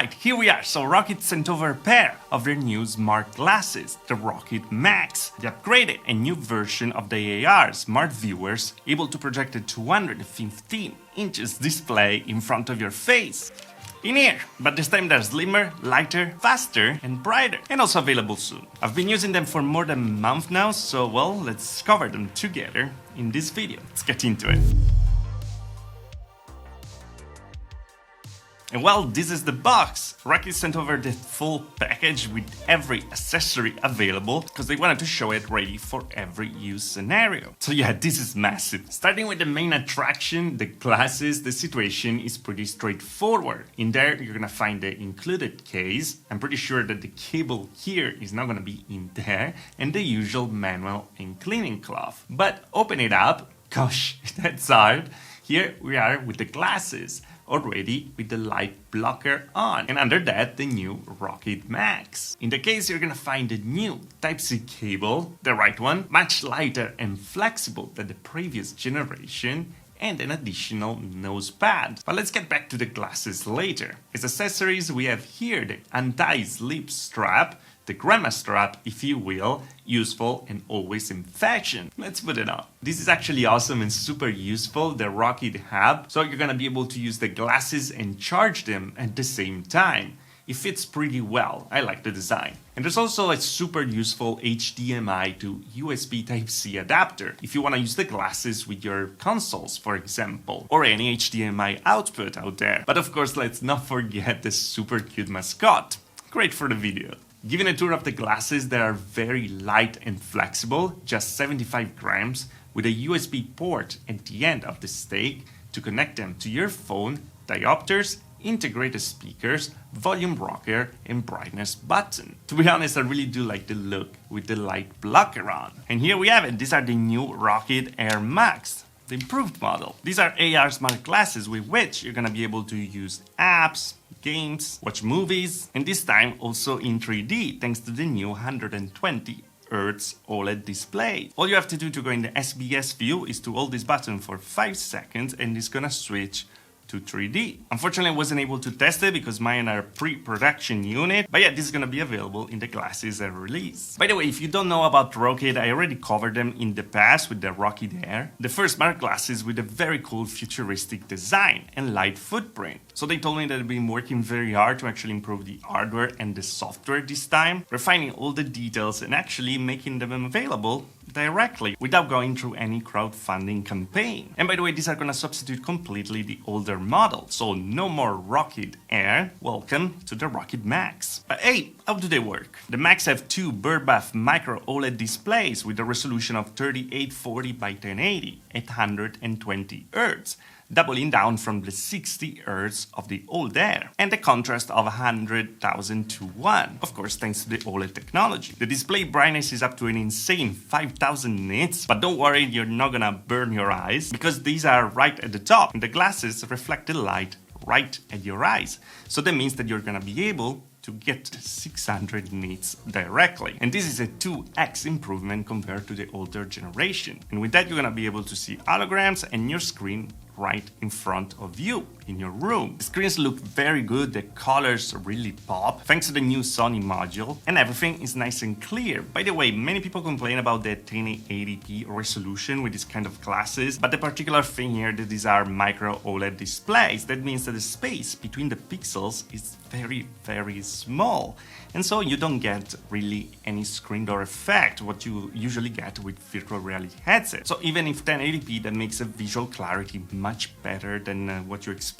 Alright, here we are. So Rokid sent over a pair of their new smart glasses, the Rokid Max. They upgraded a new version of the AR smart viewers, able to project a 215 inches display in front of your face. In here, but this time they're slimmer, lighter, faster and brighter, and also available soon. I've been using them for more than a month now, so well, let's cover them together in this video. Let's get into it. And well, this is the box. Rokid sent over the full package with every accessory available because they wanted to show it ready for every use scenario. So yeah, this is massive. Starting with the main attraction, the glasses, the situation is pretty straightforward. In there, you're gonna find the included case. I'm pretty sure that the cable here is not gonna be in there, and the usual manual and cleaning cloth. But open it up, gosh, that's hard. Here we are with the glasses, already with the light blocker on, and under that the new Rokid Max. In the case, you're gonna find the new Type-C cable, the right one, much lighter and flexible than the previous generation, and an additional nose pad. But let's get back to the glasses later. As accessories, we have here the anti-slip strap, the grandma strap, if you will, useful and always in fashion. Let's put it on. This is actually awesome and super useful, the Rokid Hub, so you're gonna be able to use the glasses and charge them at the same time. It fits pretty well, I like the design. And there's also a super useful HDMI to USB Type-C adapter, if you wanna use the glasses with your consoles, for example, or any HDMI output out there. But of course, let's not forget the super cute mascot. Great for the video. Giving a tour of the glasses, they are very light and flexible, just 75 grams, with a USB port at the end of the stake to connect them to your phone, diopters, integrated speakers, volume rocker, and brightness button. To be honest, I really do like the look with the light blocker on. And here we have it, these are the new Rokid Air Max, the improved model. These are AR smart glasses with which you're gonna be able to use apps, games, watch movies, and this time also in 3D thanks to the new 120 Hz OLED display. All you have to do to go in the SBS view is to hold this button for 5 seconds and it's gonna switch to 3D. Unfortunately, I wasn't able to test it because mine are pre-production unit, but yeah, this is gonna be available in the glasses at release. By the way, if you don't know about Rokid, I already covered them in the past with the Rokid Air, the first smart glasses with a very cool futuristic design and light footprint. So they told me that they've been working very hard to actually improve the hardware and the software this time, refining all the details and actually making them available directly without going through any crowdfunding campaign. And by the way, these are gonna substitute completely the older model, so no more Rokid Air. Welcome to the Rokid Max. But hey, how do they work? The Max have two birdbath micro OLED displays with a resolution of 3840 by 1080 at 120 Hz, doubling down from the 60 Hz of the old Air, and a contrast of 100,000 to 1, of course thanks to the OLED technology. The display brightness is up to an insane 5000 nits, but don't worry, you're not gonna burn your eyes, because these are right at the top, and the glasses reflect the light right at your eyes. So that means that you're gonna be able to get 600 nits directly. And this is a 2x improvement compared to the older generation. And with that, you're gonna be able to see holograms and your screen right in front of you in your room. The screens look very good, the colors really pop thanks to the new Sony module, and everything is nice and clear. By the way, many people complain about the 1080p resolution with this kind of glasses, but the particular thing here that these are micro OLED displays. That means that the space between the pixels is very small, and so you don't get really any screen door effect, what you usually get with virtual reality headsets. So even if 1080p, that makes a visual clarity much better than what you expect.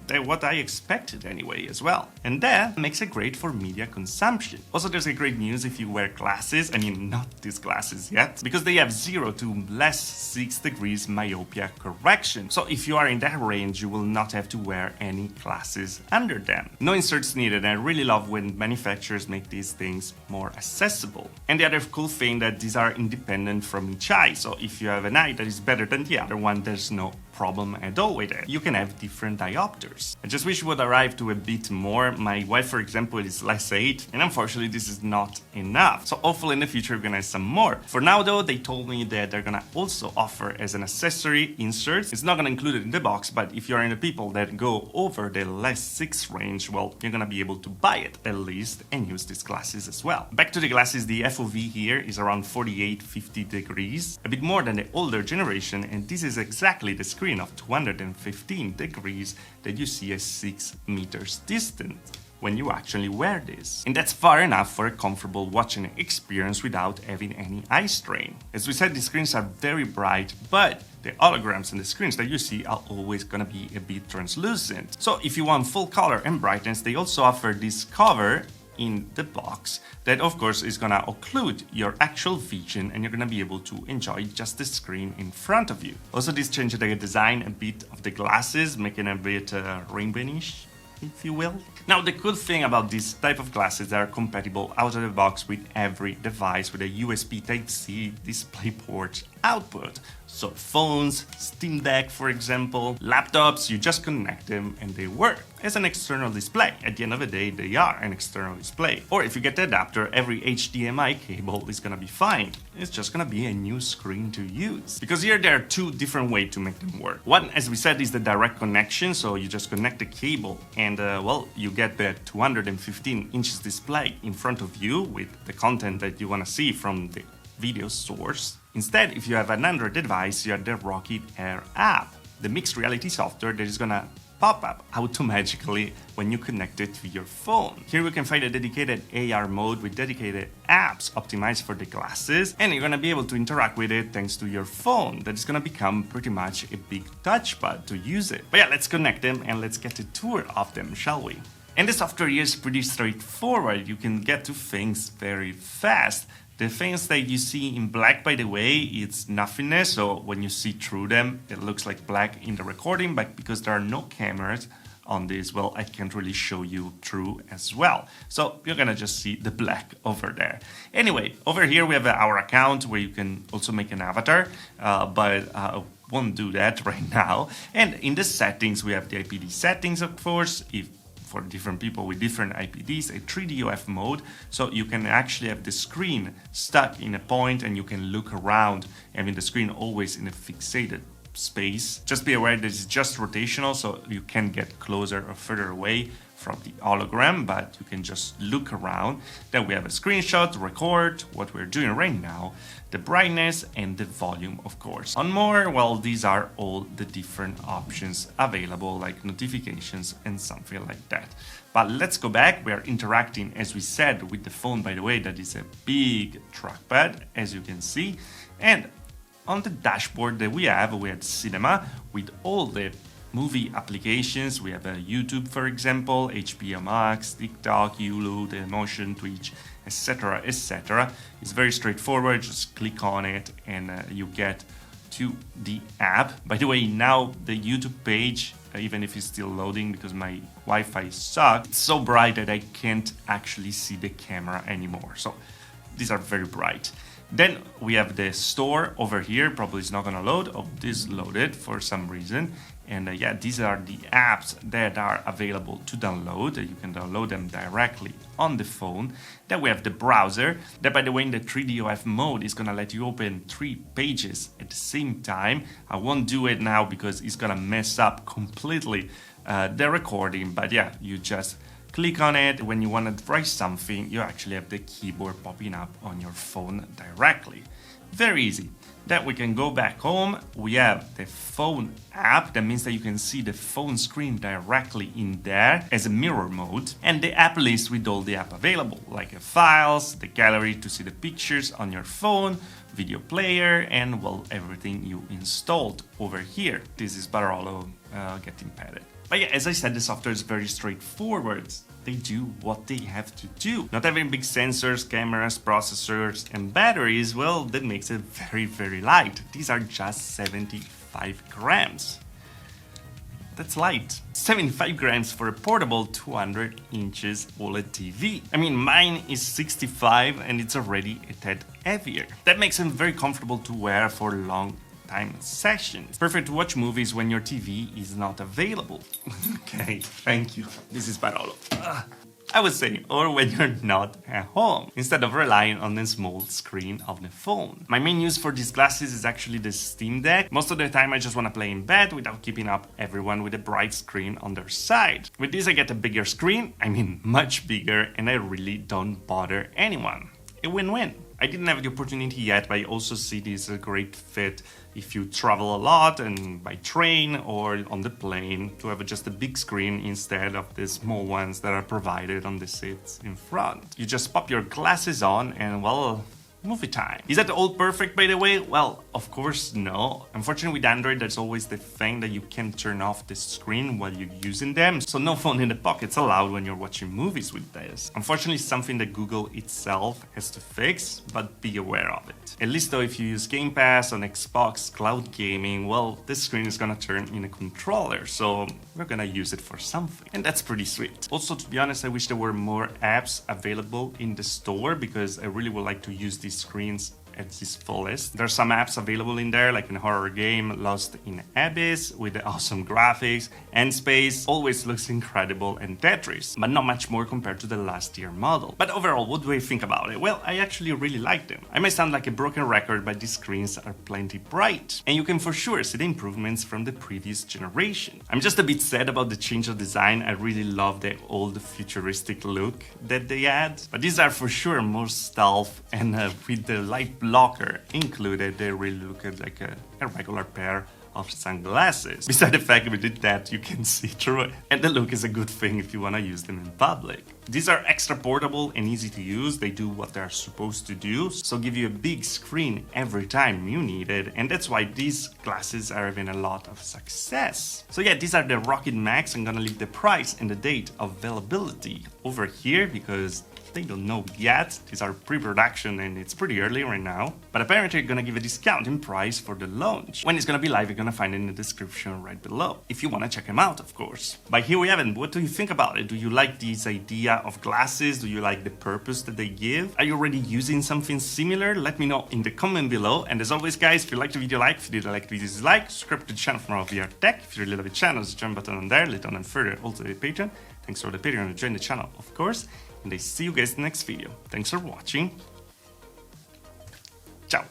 What I expected anyway as well. And that makes it great for media consumption. Also, there's a great news if you wear glasses, I mean not these glasses yet, because they have 0 to less 6 degrees myopia correction. So if you are in that range, you will not have to wear any glasses under them. No inserts needed, and I really love when manufacturers make these things more accessible. And the other cool thing that these are independent from each eye, so if you have an eye that is better than the other one, there's no problem at all with it. You can have different diopters. I just wish it would arrive to a bit more. My wife, for example, is less 8, and unfortunately this is not enough. So hopefully in the future we're gonna have some more. For now though, they told me that they're gonna also offer as an accessory inserts. It's not gonna include it in the box, but if you're in the people that go over the less 6 range, well, you're gonna be able to buy it at least and use these glasses as well. Back to the glasses, the FOV here is around 48-50 degrees, a bit more than the older generation, and this is exactly the screen of 215 degrees that you see at 6 meters distance when you actually wear this. And that's far enough for a comfortable watching experience without having any eye strain. As we said, the screens are very bright, but the holograms and the screens that you see are always gonna be a bit translucent. So if you want full color and brightness, they also offer this cover in the box that of course is gonna occlude your actual vision, and you're gonna be able to enjoy just the screen in front of you. Also, this changed the design a bit of the glasses, making a bit rainbowish, if you will. Now, the cool thing about this type of glasses, they are compatible out of the box with every device with a USB Type-C DisplayPort output. So phones, Steam Deck for example, laptops, you just connect them and they work as an external display. At the end of the day, they are an external display. Or if you get the adapter, every HDMI cable is gonna be fine. It's just gonna be a new screen to use. Because here there are 2 different ways to make them work. One, as we said, is the direct connection, so you just connect the cable and well, you get the 215 inches display in front of you with the content that you wanna see from the video source. Instead, if you have an Android device, you have the Rokid Air app, the mixed reality software that is gonna pop up automatically when you connect it to your phone. Here we can find a dedicated AR mode with dedicated apps optimized for the glasses, and you're gonna be able to interact with it thanks to your phone. That is gonna become pretty much a big touchpad to use it. But yeah, let's connect them and let's get a tour of them, shall we? And the software here is pretty straightforward. You can get to things very fast. The things that you see in black, by the way, it's nothingness, so when you see through them, it looks like black in the recording, but because there are no cameras on this, well, I can't really show you through as well. So you're gonna just see the black over there. Anyway, over here we have our account where you can also make an avatar, but I won't do that right now. And in the settings, we have the IPD settings, of course, for different people with different IPDs, a 3DOF mode, so you can actually have the screen stuck in a point and you can look around, having the screen always in a fixated space. Just be aware that it's just rotational, so you can get closer or further away from the hologram, but you can just look around. Then we have a screenshot, record, what we're doing right now, the brightness and the volume, of course. On more, well, these are all the different options available, like notifications and something like that. But let's go back. We are interacting, as we said, with the phone, by the way. That is a big trackpad, as you can see. And on the dashboard that we have Cinema with all the movie applications. We have a YouTube, for example, HBO Max, TikTok, Hulu, Dailymotion, Twitch, etc, etc. It's very straightforward. Just click on it and you get to the app. By the way, now the YouTube page, even if it's still loading because my Wi-Fi sucks, it's so bright that I can't actually see the camera anymore. So these are very bright. Then we have the store over here. Probably it's not gonna load. Oh, this loaded for some reason. And yeah, these are the apps that are available to download. You can download them directly on the phone. Then we have the browser that, by the way, in the 3DOF mode is gonna let you open 3 pages at the same time. I won't do it now because it's gonna mess up completely the recording. But yeah, you just click on it. When you want to write something, you actually have the keyboard popping up on your phone directly. Very easy. Then we can go back home. We have the phone app. That means that you can see the phone screen directly in there as a mirror mode. And the app list with all the app available, like the files, the gallery to see the pictures on your phone, video player, and well, everything you installed over here. This is Barolo getting padded. But yeah, as I said, the software is very straightforward. They do what they have to do. Not having big sensors, cameras, processors, and batteries, well, that makes it very, very light. These are just 75 grams. That's light. 75 grams for a portable 200 inches OLED TV. I mean, mine is 65 and it's already a tad heavier. That makes them very comfortable to wear for long time sessions. Perfect to watch movies when your TV is not available. Okay, thank you. This is Barolo. I would say, or when you're not at home, instead of relying on the small screen of the phone. My main use for these glasses is actually the Steam Deck. Most of the time I just want to play in bed without keeping up everyone with a bright screen on their side. With this I get a bigger screen, I mean much bigger, and I really don't bother anyone. A win-win. I didn't have the opportunity yet, but I also see this a great fit if you travel a lot and by train or on the plane, to have just a big screen instead of the small ones that are provided on the seats in front. You just pop your glasses on and, well, movie time. Is that all perfect, by the way? Well, of course no. Unfortunately with Android there's always the thing that you can turn off the screen while you're using them, so no phone in the pocket's allowed when you're watching movies with this. Unfortunately something that Google itself has to fix, but be aware of it. At least though if you use Game Pass on Xbox Cloud Gaming, well, this screen is gonna turn in a controller, so we're gonna use it for something. And that's pretty sweet. Also, to be honest, I wish there were more apps available in the store, because I really would like to use these screens at its fullest. There's some apps available in there, like a horror game Lost in Abyss with the awesome graphics, and Space always looks incredible, and Tetris, but not much more compared to the last year model. But overall, what do I think about it? Well, I actually really like them. I may sound like a broken record, but these screens are plenty bright, and you can for sure see the improvements from the previous generation. I'm just a bit sad about the change of design. I really love the old futuristic look that they had, but these are for sure more stealth, and with the light blocker included, they really look like a regular pair of sunglasses. Besides the fact that you can see through it, and the look is a good thing if you want to use them in public. These are extra portable and easy to use. They do what they're supposed to do, so give you a big screen every time you need it, and that's why these glasses are having a lot of success. So yeah, these are the Rokid Max. I'm gonna leave the price and the date of availability over here because they don't know yet. These are pre-production and it's pretty early right now, but apparently they're gonna give a discount in price for the launch. When it's gonna be live, you're gonna find it in the description right below, if you wanna check them out, of course. But here we have it. What do you think about it? Do you like this idea of glasses? Do you like the purpose that they give? Are you already using something similar? Let me know in the comment below. And as always, guys, if you liked the video, like. If you didn't like the video, dislike. Subscribe to the channel for more VR tech. If you really love the channel, there's a join button on there. Later on further, also the Patreon. Thanks for the Patreon and join the channel, of course. And I see you guys in the next video. Thanks for watching. Ciao.